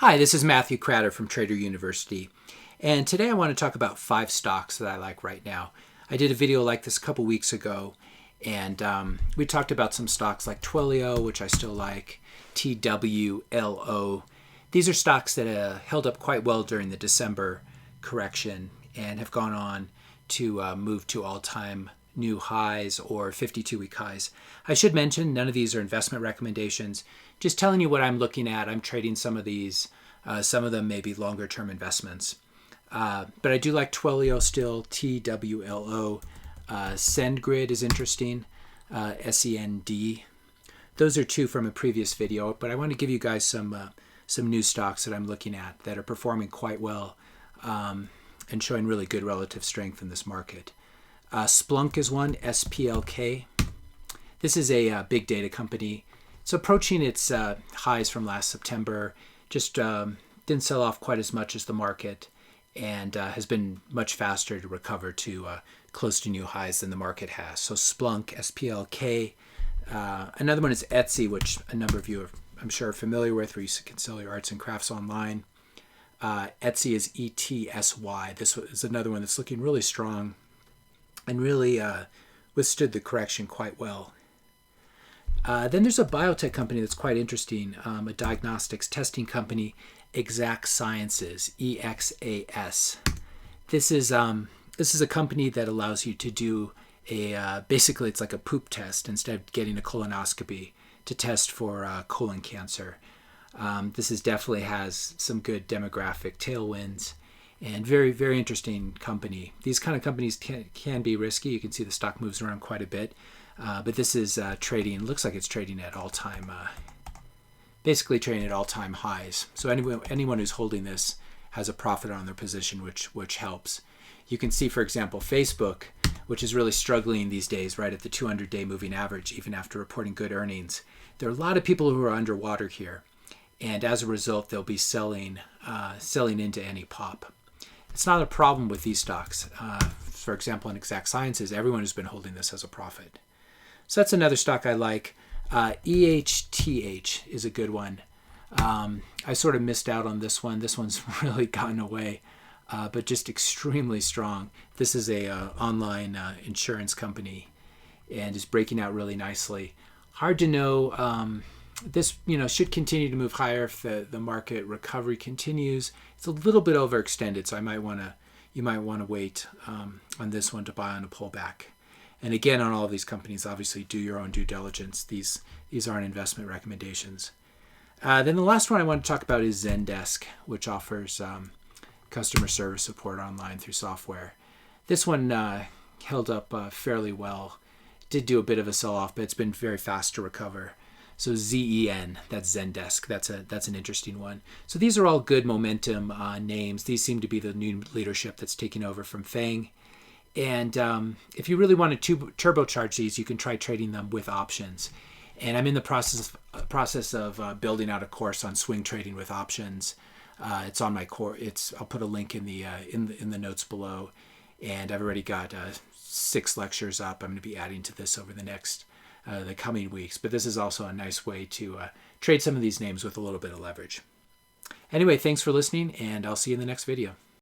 Hi, this is Matthew Cratter from Trader University, and today I want to talk about 5 stocks that I like right now. I did a video like this a couple weeks ago, and we talked about some stocks like Twilio, which I still like, TWLO. These are stocks that held up quite well during the December correction and have gone on to move to all-time new highs or 52-week highs. I should mention none of these are investment recommendations. Just telling you what I'm looking at. I'm trading some of these. Some of them may be longer term investments. But I do like Twilio still, TWLO. SendGrid is interesting, SEND. Those are 2 from a previous video, but I want to give you guys some new stocks that I'm looking at that are performing quite well and showing really good relative strength in this market. Splunk is one, SPLK. This is a big data company. It's approaching its highs from last September. Just didn't sell off quite as much as the market and has been much faster to recover to close to new highs than the market has. So Splunk, SPLK. Another one is ehth, which a number of you are, I'm sure, are familiar with, where you can sell your arts and crafts online. ehth is ETSY. This is another one that's looking really strong and really withstood the correction quite well. Then there's a biotech company that's quite interesting, a diagnostics testing company, Exact Sciences, EXAS. This is a company that allows you to do basically it's like a poop test instead of getting a colonoscopy to test for colon cancer. This definitely has some good demographic tailwinds and very, very interesting company. These kind of companies can be risky. You can see the stock moves around quite a bit. But this is trading, looks like it's trading at all-time, basically trading at all-time highs. So anyone who's holding this has a profit on their position, which helps. You can see, for example, Facebook, which is really struggling these days, right at the 200-day moving average, even after reporting good earnings. There are a lot of people who are underwater here, and as a result, they'll be selling into any pop. It's not a problem with these stocks. For example, in Exact Sciences, everyone has been holding this as a profit. So that's another stock I like. EHTH is a good one. I sort of missed out on this one. This one's really gotten away, but just extremely strong. This is a online insurance company and is breaking out really nicely. Hard to know. This should continue to move higher if the market recovery continues. It's a little bit overextended, so you might want to wait on this one to buy on a pullback. And again, on all of these companies, obviously do your own due diligence. These aren't investment recommendations. Then the last one I want to talk about is Zendesk, which offers customer service support online through software. This one held up fairly well. Did do a bit of a sell-off, but it's been very fast to recover. So ZEN, that's Zendesk. That's an interesting one. So these are all good momentum names. These seem to be the new leadership that's taking over from Fang. And if you really want to turbocharge these, you can try trading them with options. And I'm in the process of building out a course on swing trading with options. It's on my course. I'll put a link in the notes below. And I've already got 6 lectures up. I'm going to be adding to this over the coming weeks. But this is also a nice way to trade some of these names with a little bit of leverage. Anyway, thanks for listening, and I'll see you in the next video.